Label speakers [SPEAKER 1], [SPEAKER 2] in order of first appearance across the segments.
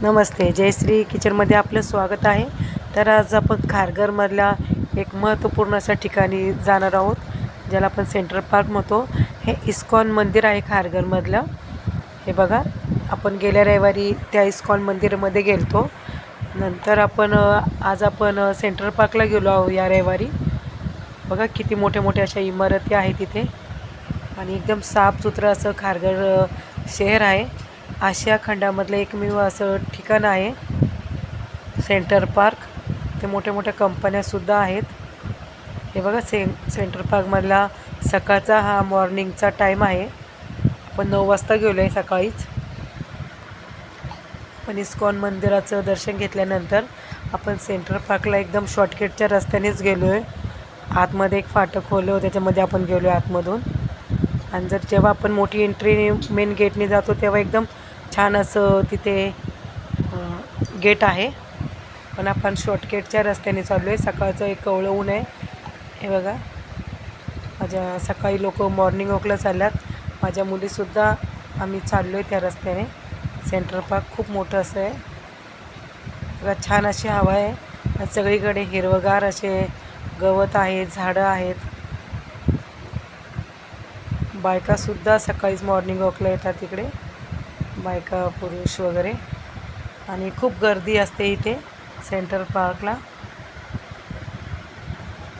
[SPEAKER 1] नमस्ते, जयश्री किचनमध्ये आपलं स्वागत आहे. तर आज आपण खारघरमधल्या एक महत्त्वपूर्ण अशा ठिकाणी जाणार आहोत, ज्याला आपण सेंट्रल पार्क म्हणतो. हे इस्कॉन मंदिर आहे खारघरमधलं. हे बघा, आपण गेल्या रविवारी त्या इस्कॉन मंदिरामध्ये गेलतो. नंतर आज आपण सेंट्रल पार्कला गेलो आहोत या रविवारी. बघा किती मोठे मोठे अशा इमारती आहेत तिथे आणि एकदम साफसुथरं असं खारघर शहर आहे. आशिया खंडामधलं एकमेव असं ठिकाण आहे सेंट्रल पार्क. ते मोठ्या मोठ्या कंपन्यासुद्धा आहेत. हे बघा सेंट्रल पार्कमधला सकाळचा हा मॉर्निंगचा टाईम आहे. आपण 9 वाजता गेलो आहे सकाळीच. पण इस्कॉन मंदिराचं दर्शन घेतल्यानंतर आपण सेंट्रल पार्कला एकदम शॉर्टकटच्या रस्त्यानेच गेलो आहे. आतमध्ये एक फाटक खोललं, त्याच्यामध्ये आपण गेलो आहे आतमधून. आणि जेव्हा आपण मोठी एंट्री मेन गेटने जातो तेव्हा एकदम छान असं तिथे गेट आहे. पण आपण शॉर्टकटच्या रस्त्याने चाललो आहे. सकाळचं एक कवळं ऊन आहे. हे बघा, माझ्या सकाळी लोक मॉर्निंग वॉकला चालल्यात. माझ्या मुलीसुद्धा आम्ही चाललो आहे त्या रस्त्याने. सेंट्रल पार्क खूप मोठं असं आहे बघा. छान अशी हवा आहे आणि सगळीकडे हिरवगार असे गवत आहे, झाडं आहेत. बायकासुद्धा सकाळीच मॉर्निंग वॉकला येतात तिकडे, बायका पुरुष वगैरे. आणि खूप गर्दी असते इथे सेंट्रल पार्कला.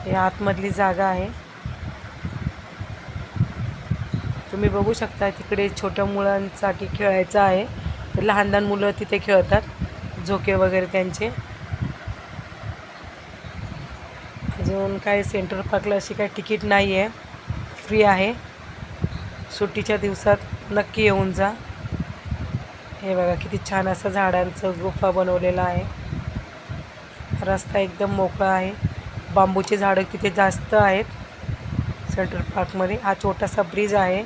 [SPEAKER 1] हे आतमधली जागा आहे. तुम्ही बघू शकता तिकडे छोट्या मुलांसाठी खेळायचं आहे. लहान लहान मुलं तिथे खेळतात, झोके वगैरे त्यांचे. अजून काय सेंट्रल पार्कला अशी काही तिकीट नाही आहे, फ्री आहे. सुट्टीच्या दिवसात नक्की येऊन जा. हे बघा किती छान असं झाडांचं गुफा बनवलेला आहे. रस्ता एकदम मोकळा आहे. बांबूची झाडं तिथे जास्त आहेत सेंट्रल पार्कमध्ये. हा छोटासा ब्रिज आहे,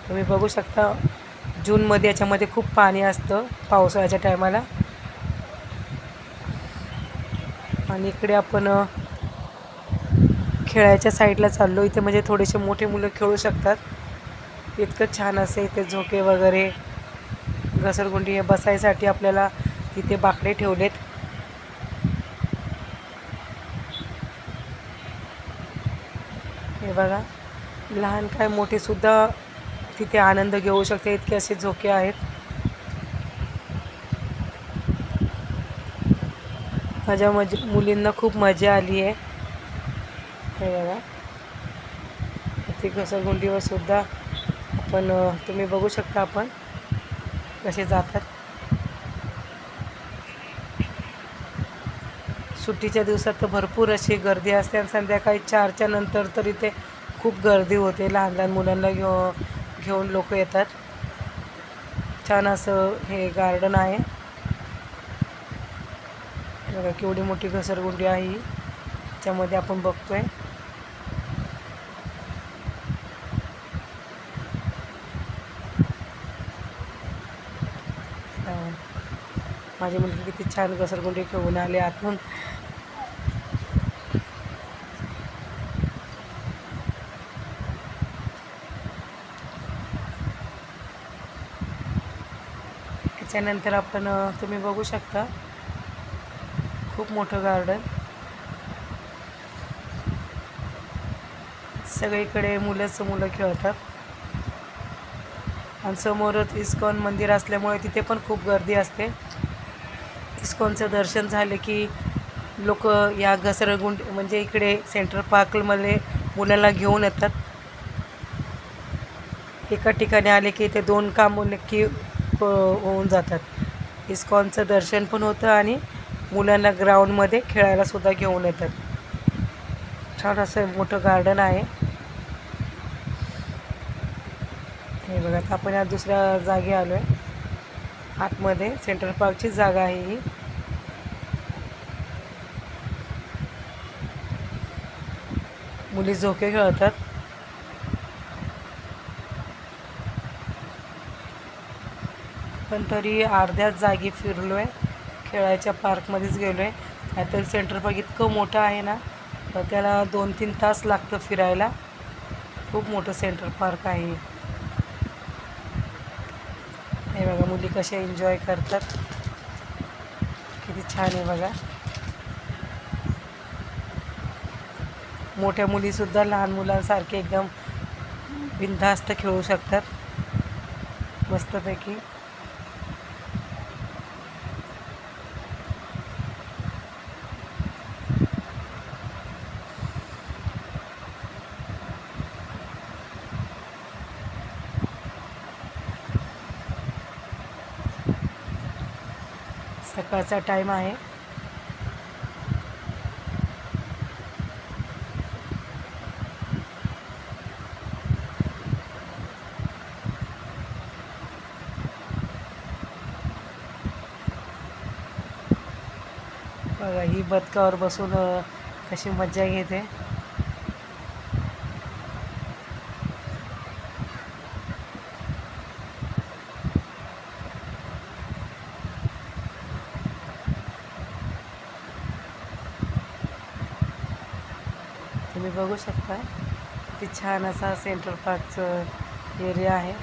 [SPEAKER 1] तुम्ही बघू शकता. जूनमध्ये याच्यामध्ये खूप पाणी असतं पावसाळ्याच्या टायमाला. आणि इकडे आपण खेळायच्या साईडला चाललो. इथे म्हणजे थोडेसे मोठे मुलं खेळू शकतात. इतकं छान असं इथे झोके वगैरे, घसरगुंडी हे बसायसाठी आपल्याला तिथे बाकडे ठेवलेत. हे बघा, लहान काय मोठेसुद्धा तिथे आनंद घेऊ शकते, इतके असे झोके आहेत. माझ्या मुलींना खूप मजा आली आहे. हे बघा, इथे घसरगुंडीवर सुद्धा आपण तुम्ही बघू शकता आपण कसे जातात. सुट्टीच्या दिवसात तर भरपूर अशी गर्दी असते आणि संध्याकाळी 4च्या नंतर तर इथे खूप गर्दी होते. लहान लहान मुलांना घेऊन लोक येतात. छान असं हे गार्डन आहे बघा. केवढी मोठी घसरगुंडी आहे ही, त्याच्यामध्ये आपण बघतोय. माझी मुलगी किती छान घसरगुंडी खेळून आले आतून. त्याच्यानंतर आपण तुम्ही बघू शकता खूप मोठं गार्डन. सगळीकडे मुलं खेळतात. आणि समोरच इस्कॉन मंदिर असल्यामुळे तिथे पण खूप गर्दी असते. इस्कॉनचं दर्शन झालं की लोक या घसरगुंडी म्हणजे इकडे सेंट्रल पार्कमध्ये मुलांना घेऊन येतात. एका ठिकाणी आले की ते 2 कामं नक्की होऊन जातात. इस्कॉनचं दर्शन पण होतं आणि मुलांना ग्राउंडमध्ये खेळायलासुद्धा घेऊन येतात. छान असं मोठं गार्डन आहे. हे बघा, आपण या दुसऱ्या जागी आलो आहे. आतमध्ये सेंट्रल पार्कची जागा आहे ही. मुली झोके खेळतात. पण तरी अर्ध्याच जागी फिरलो आहे, खेळायच्या पार्कमध्येच गेलो आहे. नाहीतर सेंट्रल पार्क इतकं मोठं आहे ना, तर त्याला 2-3 तास लागतं फिरायला. खूप मोठं सेंट्रल पार्क आहे. हे बघा मुली कशा एन्जॉय करतात. किती छान आहे बघा. मोठ्या मुलीसुद्धा लहान मुलांसारखे एकदम बिनधास्त खेळू शकतात मस्तपैकी. सकाळचा टाईम आहे. बघा ही बदकावर बसून कशी मज्जा घेते. तुम्ही बघू शकता किती छान असा सेंट्रल पार्कचं एरिया आहे.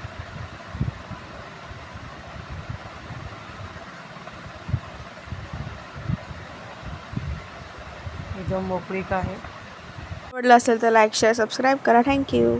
[SPEAKER 1] एकदम मोकळीक आहे.
[SPEAKER 2] आवडलं असेल तर लाईक शेअर सबस्क्राईब करा. थँक्यू.